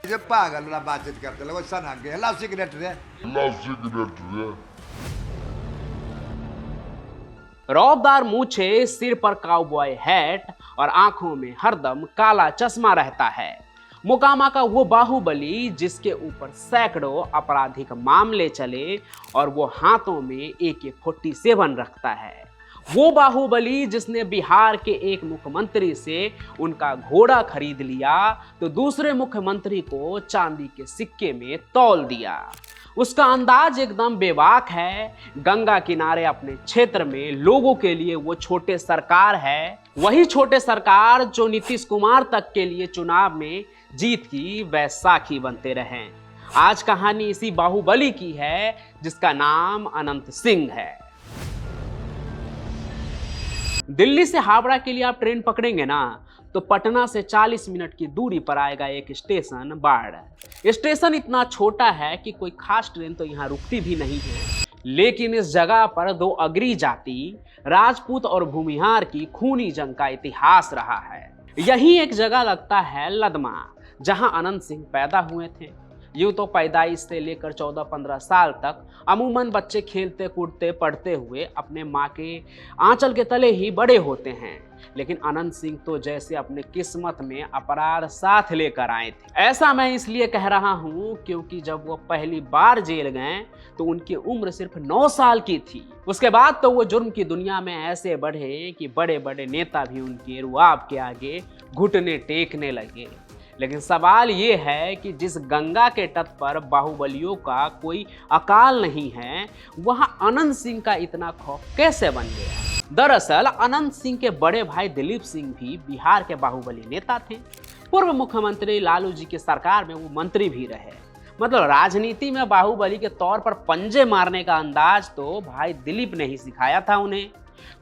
जो पागल वाला बातचीत करते लोग सन आगे लाओ सिगरेट रे। रौबदार मूछे, सिर पर काउबॉय हैट और आंखों में हरदम काला चश्मा रहता है। मोकामा का वो बाहुबली जिसके ऊपर सैकड़ों आपराधिक मामले चले और वो हाथों में AK-47 रखता है। वो बाहुबली जिसने बिहार के एक मुख्यमंत्री से उनका घोड़ा खरीद लिया तो दूसरे मुख्यमंत्री को चांदी के सिक्के में तौल दिया। उसका अंदाज एकदम बेबाक है। गंगा किनारे अपने क्षेत्र में लोगों के लिए वो छोटे सरकार है, वही छोटे सरकार जो नीतीश कुमार तक के लिए चुनाव में जीत की वैसाखी बनते रहे। आज कहानी इसी बाहुबली की है जिसका नाम अनंत सिंह है। दिल्ली से हावड़ा के लिए आप ट्रेन पकड़ेंगे ना तो पटना से 40 मिनट की दूरी पर आएगा एक स्टेशन बाढ़। स्टेशन इतना छोटा है कि कोई खास ट्रेन तो यहाँ रुकती भी नहीं है, लेकिन इस जगह पर दो अग्री जाति राजपूत और भूमिहार की खूनी जंग का इतिहास रहा है। यही एक जगह लगता है लदमा, जहां अनंत सिंह पैदा हुए थे। यूं तो पैदाइश से लेकर 14-15 साल तक अमूमन बच्चे खेलते कूदते पढ़ते हुए अपने माँ के आंचल के तले ही बड़े होते हैं, लेकिन अनंत सिंह तो जैसे अपने किस्मत में अपराध साथ लेकर आए थे। ऐसा मैं इसलिए कह रहा हूँ क्योंकि जब वो पहली बार जेल गए तो उनकी उम्र सिर्फ 9 साल की थी। उसके बाद तो वो जुर्म की दुनिया में ऐसे बढ़े कि बड़े बड़े नेता भी उनके रुआब के आगे घुटने टेकने लगे। लेकिन सवाल ये है कि जिस गंगा के तट पर बाहुबलियों का कोई अकाल नहीं है, वहां अनंत सिंह का इतना खौफ कैसे बन गया? दरअसल अनंत सिंह के बड़े भाई दिलीप सिंह भी बिहार के बाहुबली नेता थे। पूर्व मुख्यमंत्री लालू जी की सरकार में वो मंत्री भी रहे। मतलब राजनीति में बाहुबली के तौर पर पंजे मारने का अंदाज तो भाई दिलीप ने ही सिखाया था उन्हें।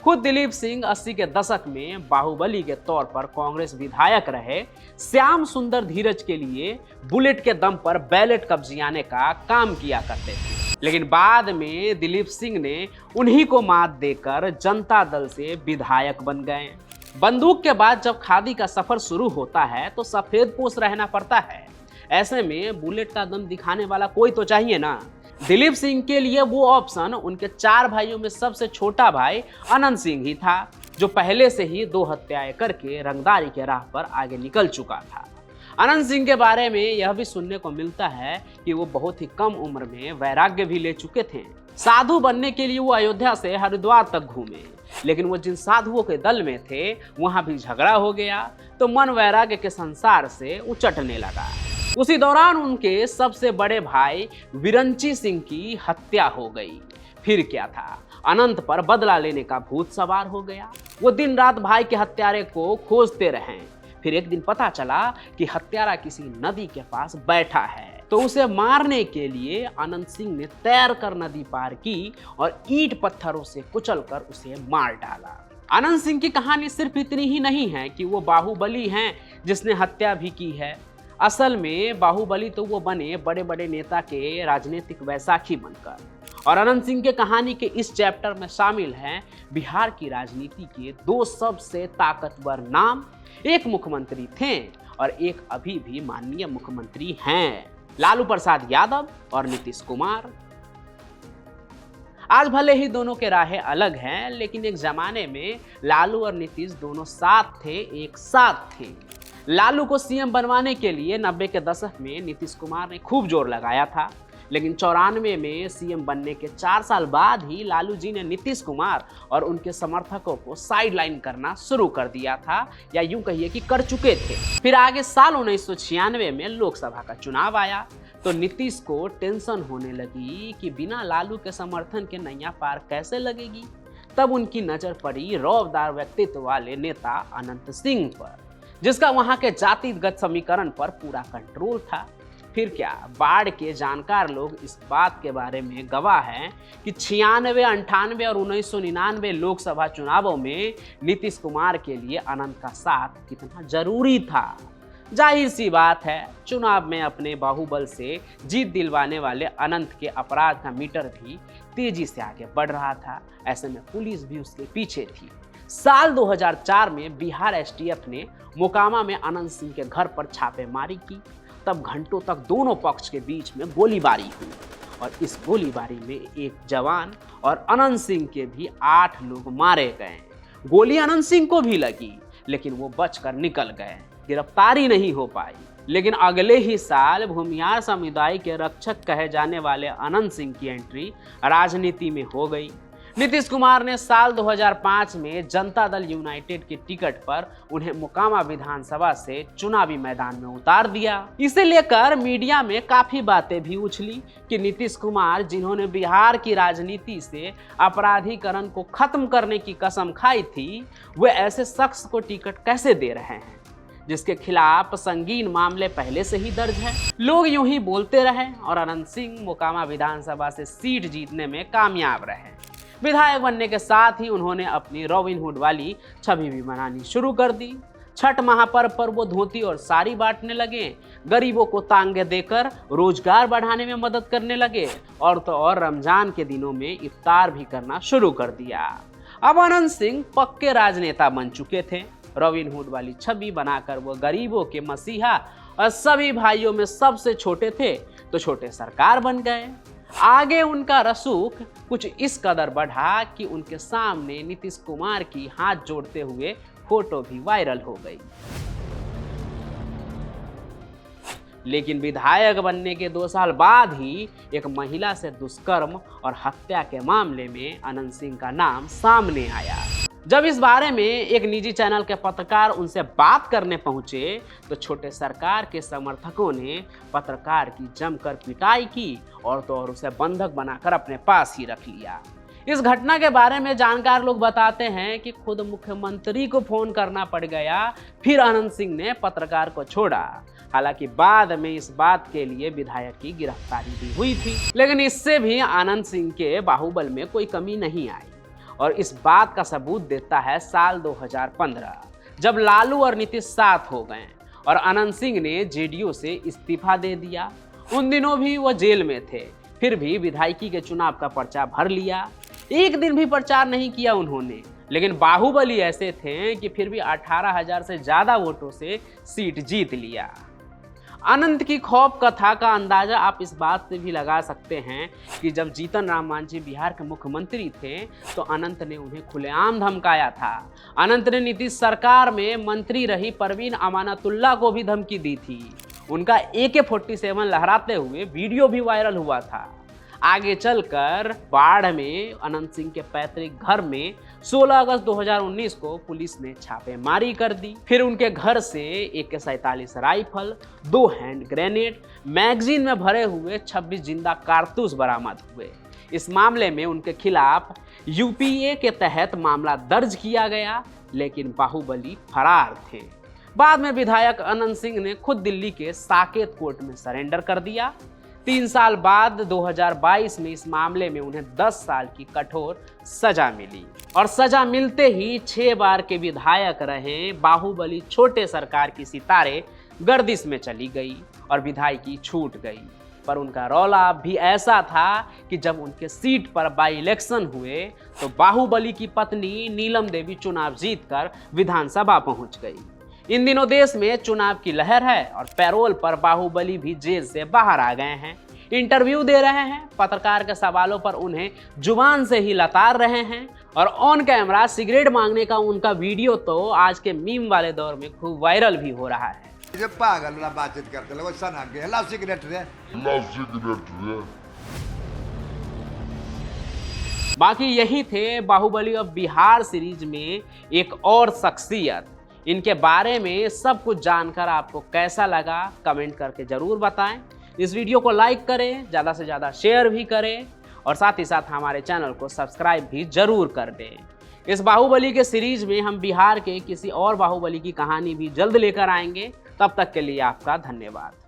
खुद दिलीप सिंह 80 के दशक में बाहुबली के तौर पर कांग्रेस विधायक रहे। श्याम सुंदर धीरज के लिए बुलेट के दम पर बैलेट कब्जियाने का काम किया करते थे, लेकिन बाद में दिलीप सिंह ने उन्हीं को मात देकर जनता दल से विधायक बन गए। बंदूक के बाद जब खादी का सफर शुरू होता है तो सफेद पोश रहना पड़ता है। ऐसे में बुलेट का दम दिखाने वाला कोई तो चाहिए ना। दिलीप सिंह के लिए वो ऑप्शन उनके 4 भाइयों में सबसे छोटा भाई अनंत सिंह ही था, जो पहले से ही 2 हत्याएं करके रंगदारी के राह पर आगे निकल चुका था। अनंत सिंह के बारे में यह भी सुनने को मिलता है कि वो बहुत ही कम उम्र में वैराग्य भी ले चुके थे। साधु बनने के लिए वो अयोध्या से हरिद्वार तक घूमे, लेकिन वो जिन साधुओं के दल में थे वहां भी झगड़ा हो गया तो मन वैराग्य के संसार से उचटने लगा। उसी दौरान उनके सबसे बड़े भाई विरंची सिंह की हत्या हो गई। फिर क्या था, अनंत पर बदला लेने का भूत सवार हो गया। वो दिन रात भाई के हत्यारे को खोजते रहे। फिर एक दिन पता चला कि हत्यारा किसी नदी के पास बैठा है, तो उसे मारने के लिए अनंत सिंह ने तैर कर नदी पार की और ईंट पत्थरों से कुचलकर उसे मार डाला। अनंत सिंह की कहानी सिर्फ इतनी ही नहीं है कि वो बाहुबली हैं जिसने हत्या भी की है। असल में बाहुबली तो वो बने बड़े बड़े नेता के राजनीतिक वैसाखी बनकर। और अनंत सिंह के कहानी के इस चैप्टर में शामिल हैं बिहार की राजनीति के 2 सबसे ताकतवर नाम। एक मुख्यमंत्री थे और एक अभी भी माननीय मुख्यमंत्री हैं, लालू प्रसाद यादव और नीतीश कुमार। आज भले ही दोनों के राहें अलग हैं, लेकिन एक जमाने में लालू और नीतीश दोनों साथ थे, एक साथ थे। लालू को सीएम बनवाने के लिए 90 के दशक में नीतीश कुमार ने खूब जोर लगाया था, लेकिन 94 में सीएम बनने के 4 साल बाद ही लालू जी ने नीतीश कुमार और उनके समर्थकों को साइडलाइन करना शुरू कर दिया था, या यूं कहिए कि कर चुके थे। फिर आगे साल 1996 में लोकसभा का चुनाव आया तो नीतीश को टेंशन होने लगी कि बिना लालू के समर्थन के नैया पार कैसे लगेगी। तब उनकी नजर पड़ी रौबदार व्यक्तित्व वाले नेता अनंत सिंह पर, जिसका वहां के जातिगत समीकरण पर पूरा कंट्रोल था। फिर क्या, बाढ़ के जानकार लोग इस बात के बारे में गवाह हैं कि 96, 98 और 1999 लोकसभा चुनावों में नीतीश कुमार के लिए अनंत का साथ कितना जरूरी था। जाहिर सी बात है, चुनाव में अपने बाहुबल से जीत दिलवाने वाले अनंत के अपराध का मीटर भी तेजी से आगे बढ़ रहा था। ऐसे में पुलिस भी उसके पीछे थी। साल 2004 में बिहार एसटीएफ ने मोकामा में अनंत सिंह के घर पर छापेमारी की। तब घंटों तक दोनों पक्ष के बीच में गोलीबारी हुई और इस गोलीबारी में एक जवान और अनंत सिंह के भी 8 लोग मारे गए। गोली अनंत सिंह को भी लगी लेकिन वो बचकर निकल गए, गिरफ्तारी नहीं हो पाई। लेकिन अगले ही साल भूमिहार समुदाय के रक्षक कहे जाने वाले अनंत सिंह की एंट्री राजनीति में हो गई। नीतीश कुमार ने साल 2005 में जनता दल यूनाइटेड के टिकट पर उन्हें मोकामा विधानसभा से चुनावी मैदान में उतार दिया। इसे लेकर मीडिया में काफी बातें भी उछली कि नीतीश कुमार, जिन्होंने बिहार की राजनीति से अपराधीकरण को खत्म करने की कसम खाई थी, वे ऐसे शख्स को टिकट कैसे दे रहे हैं जिसके खिलाफ संगीन मामले पहले से ही दर्ज है। लोग यूं ही बोलते रहे और अनंत सिंह मोकामा विधानसभा से सीट जीतने में कामयाब रहे। विधायक बनने के साथ ही उन्होंने अपनी रॉबिनहुड वाली छवि भी बनानी शुरू कर दी। छठ महापर्व पर वो धोती और साड़ी बांटने लगे, गरीबों को तांगे देकर रोजगार बढ़ाने में मदद करने लगे और तो और रमजान के दिनों में इफ्तार भी करना शुरू कर दिया। अब अनंत सिंह पक्के राजनेता बन चुके थे। रॉबिनहुड वाली छवि बनाकर वो गरीबों के मसीहा और सभी भाइयों में सबसे छोटे थे तो छोटे सरकार बन गए। आगे उनका रसूख कुछ इस कदर बढ़ा कि उनके सामने नीतीश कुमार की हाथ जोड़ते हुए फोटो भी वायरल हो गई। लेकिन विधायक बनने के 2 साल बाद ही एक महिला से दुष्कर्म और हत्या के मामले में अनंत सिंह का नाम सामने आया। जब इस बारे में एक निजी चैनल के पत्रकार उनसे बात करने पहुंचे तो छोटे सरकार के समर्थकों ने पत्रकार की जमकर पिटाई की और तो और उसे बंधक बनाकर अपने पास ही रख लिया। इस घटना के बारे में जानकार लोग बताते हैं कि खुद मुख्यमंत्री को फोन करना पड़ गया, फिर अनंत सिंह ने पत्रकार को छोड़ा। हालांकि बाद में इस बात के लिए विधायक की गिरफ्तारी भी हुई थी, लेकिन इससे भी अनंत सिंह के बाहुबल में कोई कमी नहीं आई। और इस बात का सबूत देता है साल 2015, जब लालू और नीतीश साथ हो गए और अनंत सिंह ने जेडीयू से इस्तीफा दे दिया। उन दिनों भी वो जेल में थे, फिर भी विधायकी के चुनाव का पर्चा भर लिया। एक दिन भी प्रचार नहीं किया उन्होंने, लेकिन बाहुबली ऐसे थे कि फिर भी 18,000 से ज्यादा वोटों से सीट जीत लिया। अनंत की खौफ कथा का अंदाजा आप इस बात से भी लगा सकते हैं कि जब जीतन राम मांझी बिहार के मुख्यमंत्री थे तो अनंत ने उन्हें खुलेआम धमकाया था। अनंत ने नीतीश सरकार में मंत्री रही परवीन अमानतुल्लाह को भी धमकी दी थी। उनका AK-47 लहराते हुए वीडियो भी वायरल हुआ था। आगे चलकर बाढ़ में अनंत सिंह के पैतृक घर में 16 अगस्त 2019 को पुलिस ने छापेमारी कर दी। फिर उनके घर से AK-47 rifle, 2 hand grenade, magazine में भरे हुए 26 जिंदा कारतूस बरामद हुए। इस मामले में उनके खिलाफ UPA के तहत मामला दर्ज किया गया, लेकिन बाहुबली फरार थे। बाद में विधायक अनंत सिंह ने खुद दिल्ली के साकेत कोर्ट में सरेंडर कर दिया। 3 साल बाद 2022 में इस मामले में उन्हें 10 साल की कठोर सजा मिली और सजा मिलते ही 6 बार के विधायक रहे बाहुबली छोटे सरकार की सितारे गर्दिश में चली गई और विधायकी छूट गई। पर उनका रौला भी ऐसा था कि जब उनके सीट पर बाई इलेक्शन हुए तो बाहुबली की पत्नी नीलम देवी चुनाव जीतकर विधानसभा पहुंच गई। इन दिनों देश में चुनाव की लहर है और पैरोल पर बाहुबली भी जेल से बाहर आ गए हैं, इंटरव्यू दे रहे हैं, पत्रकार के सवालों पर उन्हें जुबान से ही लताड़ रहे हैं और ऑन कैमरा सिगरेट मांगने का उनका वीडियो तो आज के मीम वाले दौर में खूब वायरल भी हो रहा है। जब पागल वाला बातचीत करते लोग सन आगे हला सिगरेट रे। बाकी यही थे बाहुबली ऑफ बिहार सीरीज में एक और शख्सियत। इनके बारे में सब कुछ जानकर आपको कैसा लगा कमेंट करके ज़रूर बताएं। इस वीडियो को लाइक करें, ज़्यादा से ज़्यादा शेयर भी करें और साथ ही साथ हमारे चैनल को सब्सक्राइब भी ज़रूर कर दें। इस बाहुबली के सीरीज में हम बिहार के किसी और बाहुबली की कहानी भी जल्द लेकर आएंगे। तब तक के लिए आपका धन्यवाद।